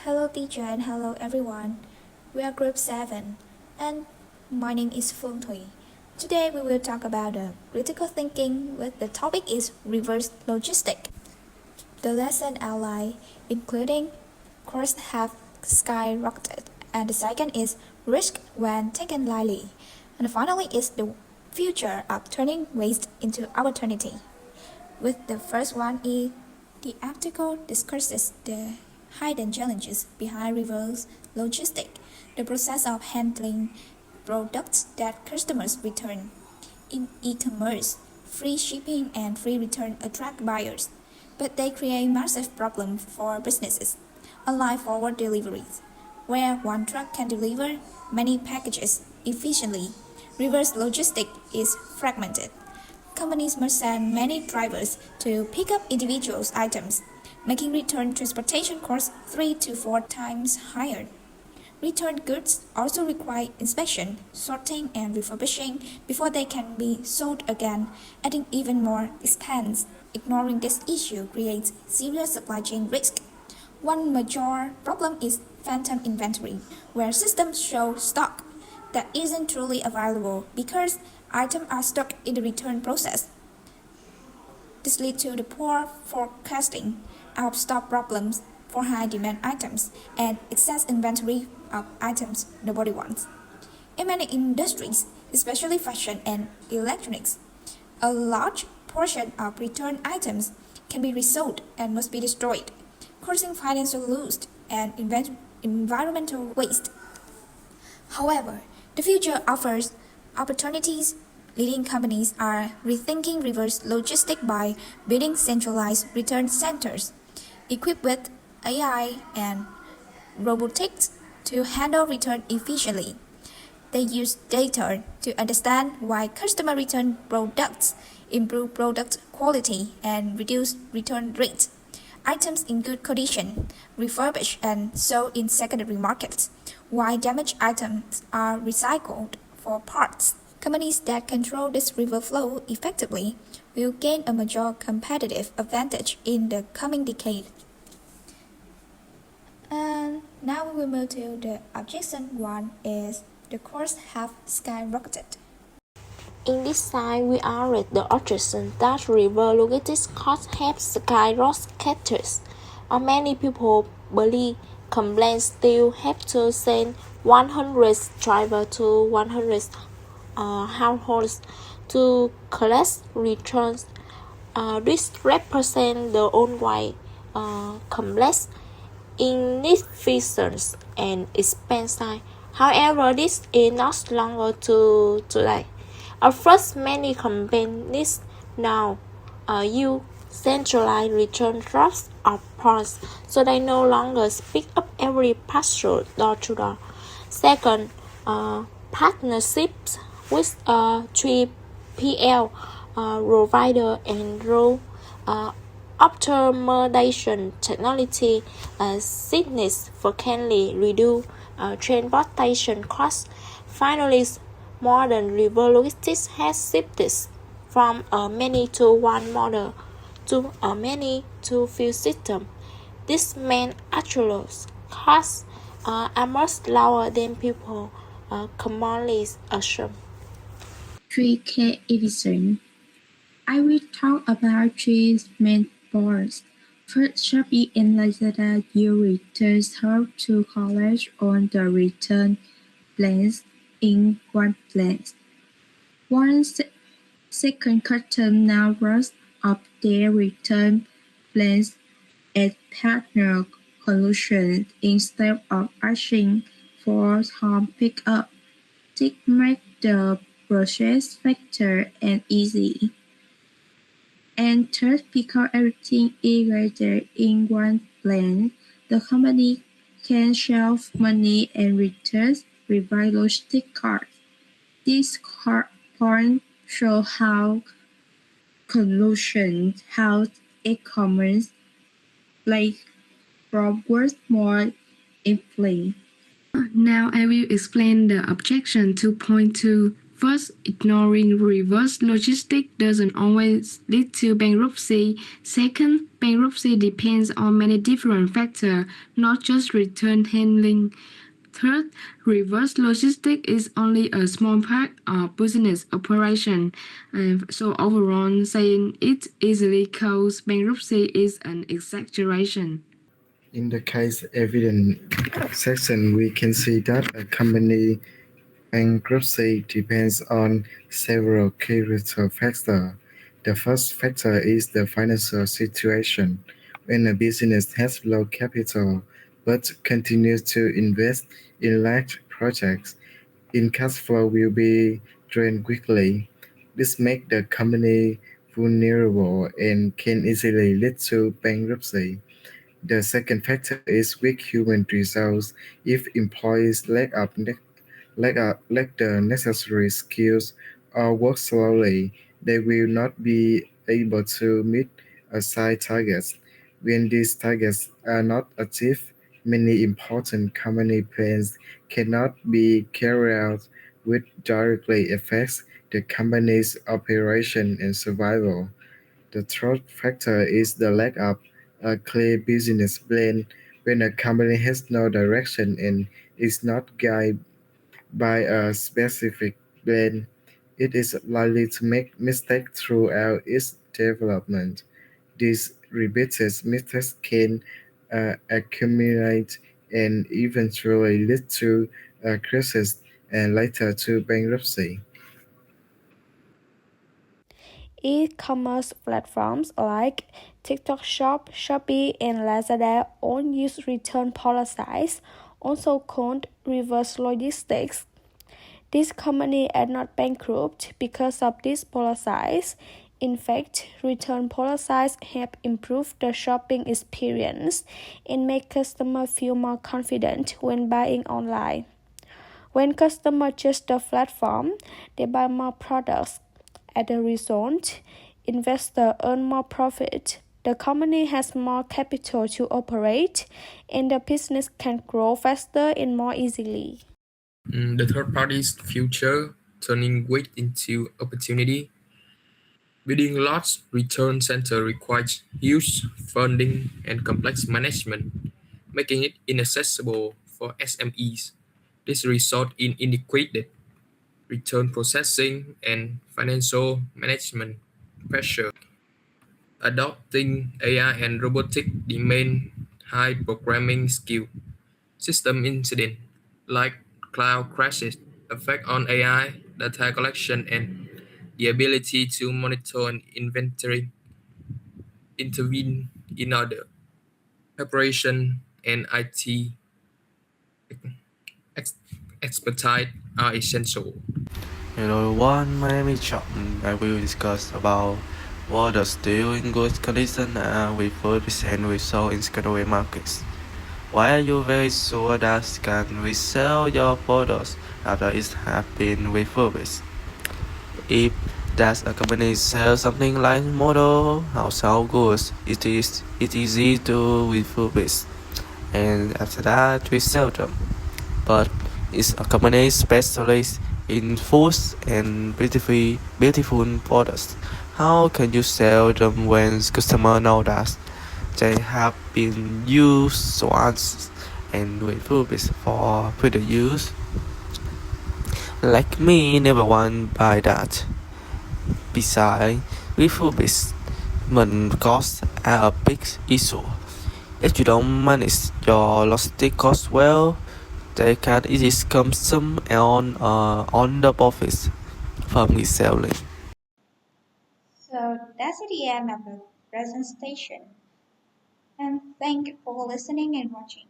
Hello teacher and hello everyone. We are group 7 and my name is Phương Thủy. Today we will talk about critical thinking with the topic is reverse logistic. The lesson outline including costs have skyrocketed and the second is risk when taken lightly and finally is the future of turning waste into opportunity. With the first one is the article discusses the hidden challenges behind reverse logistics, the process of handling products that customers return. In e-commerce, free shipping and free return attract buyers, but they create massive problems for businesses, unlike forward deliveries, where one truck can deliver many packages efficiently. Reverse logistics is fragmented. Companies must send many drivers to pick up individual items, making return transportation costs 3 to 4 times higher. Returned goods also require inspection, sorting, and refurbishing before they can be sold again, adding even more expense. Ignoring this issue creates serious supply chain risk. One major problem is phantom inventory, where systems show stock that isn't truly available because items are stuck in the return process. This leads to the poor forecasting, out-of-stock problems for high-demand items, and excess inventory of items nobody wants. In many industries, especially fashion and electronics, a large portion of returned items can be resold and must be destroyed, causing financial loss and environmental waste. However, the future offers opportunities. Leading companies are rethinking reverse logistics by building centralized return centers equipped with AI and robotics to handle return efficiently. They use data to understand why customers return products, improve product quality, and reduce return rates. Items in good condition, refurbished and sold in secondary markets, while damaged items are recycled for parts. Companies that control this river flow effectively will gain a major competitive advantage in the coming decade. And now we will move to the objection one is the costs have skyrocketed. In this slide, we are at the objection that reverse logistics costs have skyrocketed. Many people believe companies still have to send 100 drivers to 100 households to collect returns. This represents the ongoing complex inefficiency and expense. However, this is not longer today. First, many companies now use centralized return drops or points, so they no longer pick up every parcel door to door. Second, partnerships with 3PL provider and road optimization technology significantly reduce transportation costs. Finally, modern reverse logistics has shifted from a many to one model to a many to few system. This means actual costs are much lower than people commonly assume. 3K Edison. I will talk about three main boards. First, Shopee and Lazada use returns help to collect on the return plans in one place. One second custom now runs up their return plans at partner solutions instead of asking for home pickup. This makes the process faster and easy. And third, because everything is gathered in one plan, the company can save money and returns reverse logistic costs. This point shows how solutions help e-commerce platforms work more efficiently. Now I will explain the objection 2.2 First, ignoring reverse logistics doesn't always lead to bankruptcy. Second, bankruptcy depends on many different factors, not just return handling. Third, reverse logistics is only a small part of business operation. So overall, saying it easily causes bankruptcy is an exaggeration. In the case evidence section, we can see that a company bankruptcy depends on several critical factors. The first factor is the financial situation. When a business has low capital but continues to invest in large projects, in cash flow will be drained quickly. This makes the company vulnerable and can easily lead to bankruptcy. The second factor is weak human resources. If employees lack the necessary skills or work slowly, they will not be able to meet assigned targets. When these targets are not achieved, many important company plans cannot be carried out, which directly affects the company's operation and survival. The third factor is the lack of a clear business plan. When a company has no direction and is not guided by a specific plan, it is likely to make mistakes throughout its development. These repeated mistakes can accumulate and eventually lead to a crisis and later to bankruptcy. E-commerce platforms like TikTok Shop, Shopee, and Lazada all use return policies, also called reverse logistics. These companies are not bankrupt because of these policies. In fact, return policies have improved the shopping experience and make customers feel more confident when buying online. When customers choose the platform, they buy more products. As a result, investors earn more profit. The company has more capital to operate, and the business can grow faster and more easily. The third part is future, turning weight into opportunity. Building large return center requires huge funding and complex management, making it inaccessible for SMEs. This results in inadequate return processing and financial management pressure. Adopting AI and robotics demand high programming skill. System incident like cloud crashes affect on AI, data collection, and the ability to monitor and inventory, intervene in other preparation and IT ex- expertise are essential. Hello everyone, my name is John. I will discuss about what are still in good condition and refurbished and resold in secondary markets. Why are you very sure that you can resell your photos after it have been refurbished? If that a company sells something like model household goods, it's easy to refurbish and after that resell them. But is a company specialist in foods and beautiful products? How can you sell them when customers know that they have been used once and refurbished for further use? Like me, never want buy that. Besides, refurbishment costs are a big issue. If you don't manage your logistic costs well, they can easily come some on the profits from reselling. So that's the end of the presentation. And thank you for listening and watching.